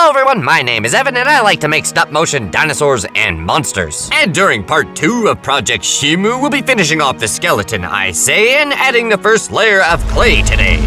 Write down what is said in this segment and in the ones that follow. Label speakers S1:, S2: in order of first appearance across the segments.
S1: Hello everyone, my name is Evan and I like to make stop-motion dinosaurs and monsters. And during part 2 of Project Shimo, we'll be finishing off the skeleton, I say, and adding the first layer of clay today.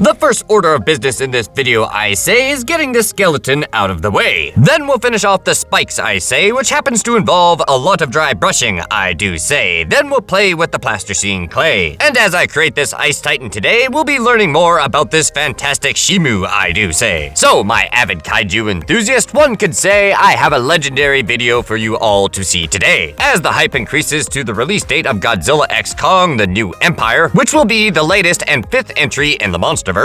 S1: The first order of business in this video, I say, is getting the skeleton out of the way. Then we'll finish off the spikes, I say, which happens to involve a lot of dry brushing, I do say. Then we'll play with the plasticine clay. And as I create this Ice Titan today, we'll be learning more about this fantastic Shimo, I do say. So, my avid kaiju enthusiast, one could say I have a legendary video for you all to see today. As the hype increases to the release date of Godzilla x Kong: The New Empire, which will be the latest and 5th entry in the Monsterverse,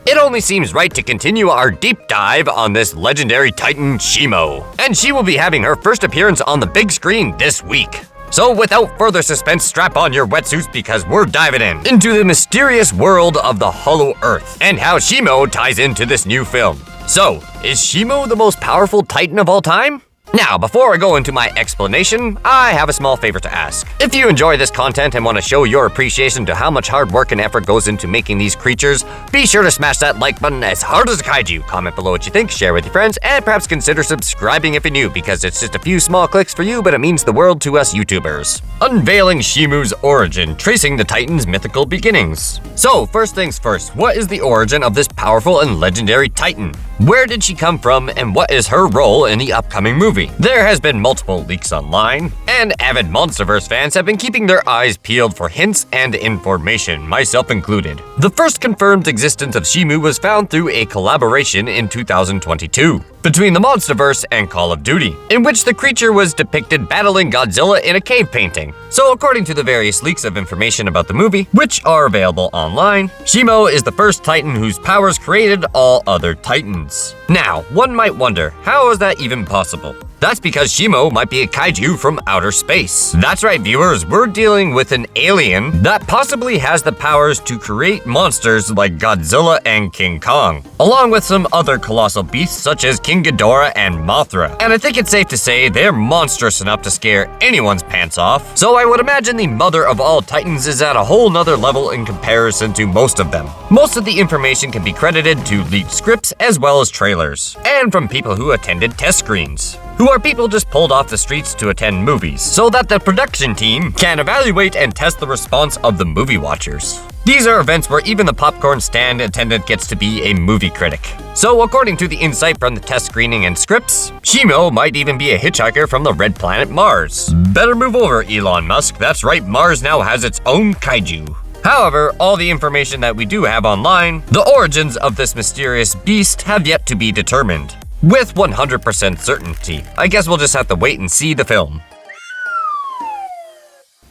S1: it only seems right to continue our deep dive on this legendary titan Shimo. And she will be having her first appearance on the big screen this week. So without further suspense, strap on your wetsuits because we're diving into the mysterious world of the Hollow Earth and how Shimo ties into this new film. So, is Shimo the most powerful titan of all time? Now, before I go into my explanation, I have a small favor to ask. If you enjoy this content and want to show your appreciation to how much hard work and effort goes into making these creatures, be sure to smash that like button as hard as a kaiju, comment below what you think, share with your friends, and perhaps consider subscribing if you're new, because it's just a few small clicks for you, but it means the world to us YouTubers. Unveiling Shimo's origin, tracing the Titan's mythical beginnings. So, first things first, what is the origin of this powerful and legendary Titan? Where did she come from, and what is her role in the upcoming movie? There has been multiple leaks online, and avid Monsterverse fans have been keeping their eyes peeled for hints and information, myself included. The first confirmed existence of Shimo was found through a collaboration in 2022 between the Monsterverse and Call of Duty, in which the creature was depicted battling Godzilla in a cave painting. So according to the various leaks of information about the movie, which are available online, Shimo is the first Titan whose powers created all other Titans. Now, one might wonder, how is that even possible? That's because Shimo might be a kaiju from outer space. That's right, viewers, we're dealing with an alien that possibly has the powers to create monsters like Godzilla and King Kong, along with some other colossal beasts such as King Ghidorah and Mothra. And I think it's safe to say they're monstrous enough to scare anyone's pants off. So I would imagine the mother of all Titans is at a whole nother level in comparison to most of them. Most of the information can be credited to leaked scripts as well as trailers, and from people who attended test screens, who are people just pulled off the streets to attend movies, so that the production team can evaluate and test the response of the movie watchers. These are events where even the popcorn stand attendant gets to be a movie critic. So according to the insight from the test screening and scripts, Shimo might even be a hitchhiker from the red planet Mars. Better move over, Elon Musk. That's right, Mars now has its own kaiju. However, all the information that we do have online, the origins of this mysterious beast have yet to be determined with 100% certainty. I guess we'll just have to wait and see the film.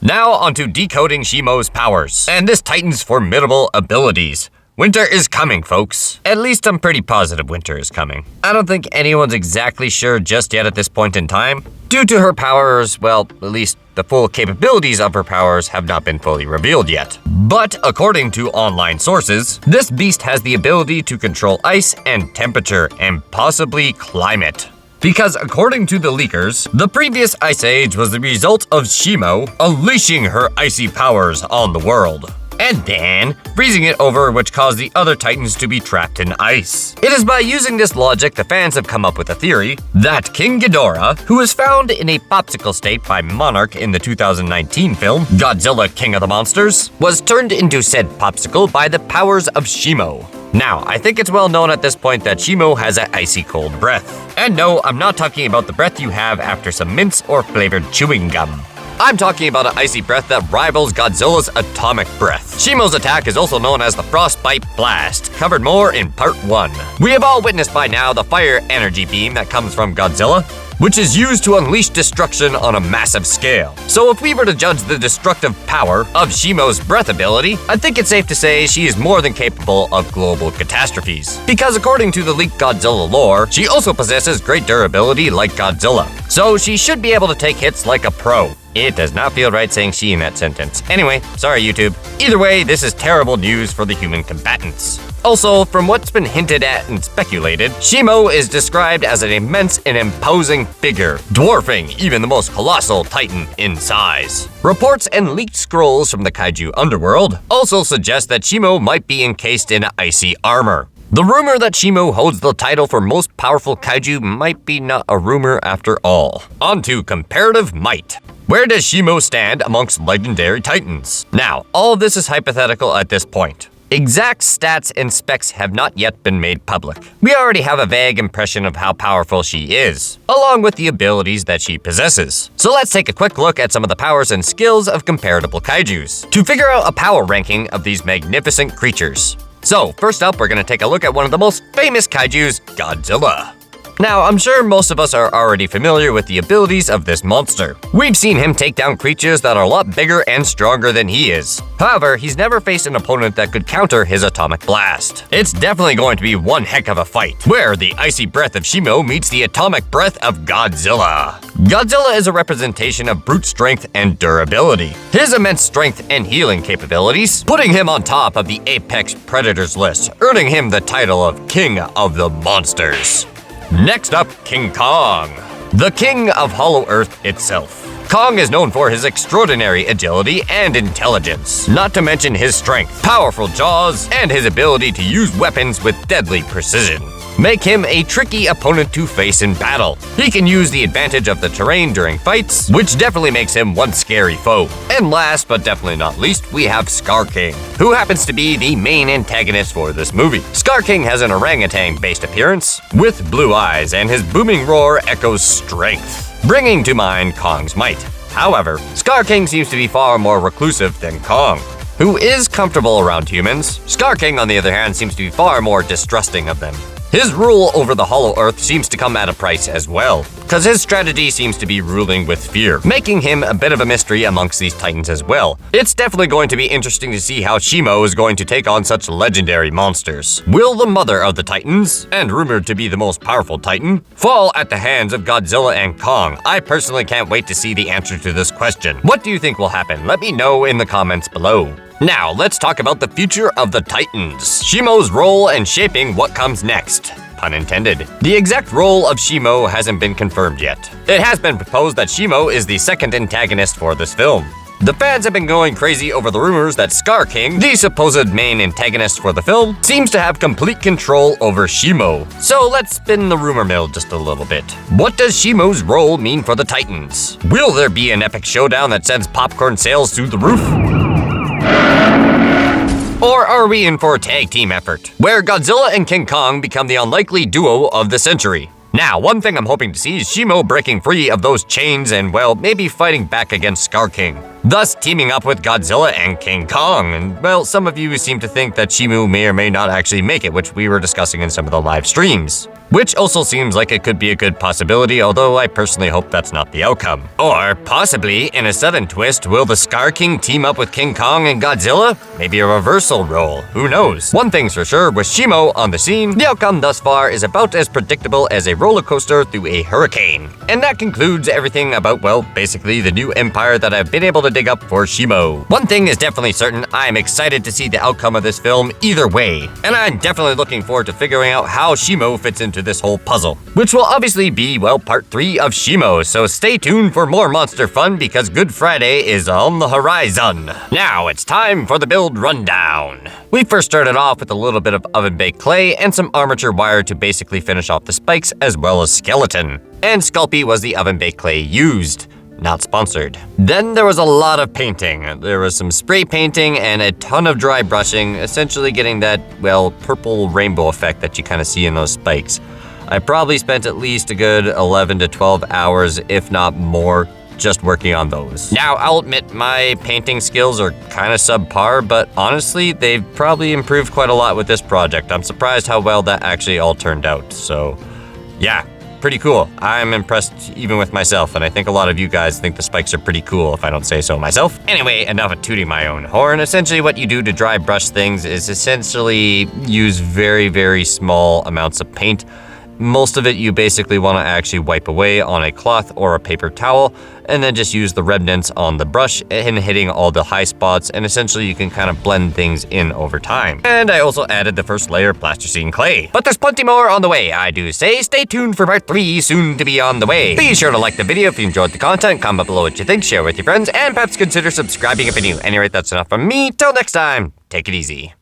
S1: Now onto decoding Shimo's powers and this Titan's formidable abilities. Winter is coming, folks. At least I'm pretty positive winter is coming. I don't think anyone's exactly sure just yet at this point in time. Due to her powers, well, at least the full capabilities of her powers have not been fully revealed yet. But according to online sources, this beast has the ability to control ice and temperature and possibly climate. Because according to the leakers, the previous Ice Age was the result of Shimo unleashing her icy powers on the world, and then freezing it over, which caused the other Titans to be trapped in ice. It is by using this logic the fans have come up with a theory that King Ghidorah, who was found in a popsicle state by Monarch in the 2019 film Godzilla King of the Monsters, was turned into said popsicle by the powers of Shimo. Now, I think it's well known at this point that Shimo has an icy cold breath. And no, I'm not talking about the breath you have after some mints or flavored chewing gum. I'm talking about an icy breath that rivals Godzilla's atomic breath. Shimo's attack is also known as the Frostbite Blast, covered more in part 1. We have all witnessed by now the fire energy beam that comes from Godzilla. which is used to unleash destruction on a massive scale. So if we were to judge the destructive power of Shimo's breath ability, I think it's safe to say she is more than capable of global catastrophes. Because according to the leaked Godzilla lore, she also possesses great durability like Godzilla. So she should be able to take hits like a pro. It does not feel right saying she in that sentence. Anyway, sorry YouTube. Either way, this is terrible news for the human combatants. Also, from what's been hinted at and speculated, Shimo is described as an immense and imposing figure, dwarfing even the most colossal titan in size. Reports and leaked scrolls from the Kaiju underworld also suggest that Shimo might be encased in icy armor. The rumor that Shimo holds the title for most powerful kaiju might be not a rumor after all. On to comparative might. Where does Shimo stand amongst legendary titans? Now, all of this is hypothetical at this point. Exact stats and specs have not yet been made public. We already have a vague impression of how powerful she is, along with the abilities that she possesses. So let's take a quick look at some of the powers and skills of comparable kaijus to figure out a power ranking of these magnificent creatures. So, first up, we're going to take a look at one of the most famous kaijus, Godzilla. Now, I'm sure most of us are already familiar with the abilities of this monster. We've seen him take down creatures that are a lot bigger and stronger than he is. However, he's never faced an opponent that could counter his atomic blast. It's definitely going to be one heck of a fight, where the icy breath of Shimo meets the atomic breath of Godzilla. Godzilla is a representation of brute strength and durability. His immense strength and healing capabilities, putting him on top of the apex predators list, earning him the title of King of the Monsters. Next up, King Kong, the king of Hollow Earth itself. Kong is known for his extraordinary agility and intelligence, not to mention his strength, powerful jaws, and his ability to use weapons with deadly precision. Make him a tricky opponent to face in battle. He can use the advantage of the terrain during fights, which definitely makes him one scary foe. And last but definitely not least, we have Scar King, who happens to be the main antagonist for this movie. Scar King has an orangutan-based appearance, with blue eyes, and his booming roar echoes strength, bringing to mind Kong's might. However, Scar King seems to be far more reclusive than Kong, who is comfortable around humans. Scar King, on the other hand, seems to be far more distrusting of them. His rule over the Hollow Earth seems to come at a price as well, because his strategy seems to be ruling with fear, making him a bit of a mystery amongst these titans as well. It's definitely going to be interesting to see how Shimo is going to take on such legendary monsters. Will the mother of the titans, and rumored to be the most powerful titan, fall at the hands of Godzilla and Kong? I personally can't wait to see the answer to this question. What do you think will happen? Let me know in the comments below. Now, let's talk about the future of the Titans, Shimo's role and shaping what comes next. Pun intended. The exact role of Shimo hasn't been confirmed yet. It has been proposed that Shimo is the second antagonist for this film. The fans have been going crazy over the rumors that Scar King, the supposed main antagonist for the film, seems to have complete control over Shimo. So let's spin the rumor mill just a little bit. What does Shimo's role mean for the Titans? Will there be an epic showdown that sends popcorn sales through the roof? Or are we in for a tag team effort, where Godzilla and King Kong become the unlikely duo of the century? Now, one thing I'm hoping to see is Shimo breaking free of those chains and, well, maybe fighting back against Scar King, thus teaming up with Godzilla and King Kong. And, well, some of you seem to think that Shimo may or may not actually make it, which we were discussing in some of the live streams. Which also seems like it could be a good possibility, although I personally hope that's not the outcome. Or, possibly, in a sudden twist, will the Scar King team up with King Kong and Godzilla? Maybe a reversal role, who knows? One thing's for sure, with Shimo on the scene, the outcome thus far is about as predictable as a roller coaster through a hurricane. And that concludes everything about, well, basically the new empire that I've been able to dig up for Shimo. One thing is definitely certain, I'm excited to see the outcome of this film either way. And I'm definitely looking forward to figuring out how Shimo fits into this whole puzzle, which will obviously be, well, part 3 of Shimo, so stay tuned for more monster fun because Good Friday is on the horizon. Now it's time for the build rundown. We first started off with a little bit of oven-baked clay and some armature wire to basically finish off the spikes as well as skeleton. And Sculpey was the oven-baked clay used. Not sponsored. Then there was a lot of painting. There was some spray painting and a ton of dry brushing, essentially getting that, well, purple rainbow effect that you kind of see in those spikes. I probably spent at least a good 11 to 12 hours, if not more, just working on those. Now, I'll admit my painting skills are kind of subpar, but honestly, they've probably improved quite a lot with this project. I'm surprised how well that actually all turned out, so yeah. pretty cool. I'm impressed even with myself, and I think a lot of you guys think the spikes are pretty cool if I don't say so myself. Anyway, enough of tooting my own horn. Essentially what you do to dry brush things is essentially use very, very small amounts of paint. Most of it you basically want to actually wipe away on a cloth or a paper towel, and then just use the remnants on the brush and hitting all the high spots, and essentially you can kind of blend things in over time. And I also added the first layer of plasticine clay. But there's plenty more on the way, I do say. Stay tuned for part 3, soon to be on the way. Be sure to like the video if you enjoyed the content, comment below what you think, share with your friends, and perhaps consider subscribing if you're new. Anyway, that's enough from me. Till next time, take it easy.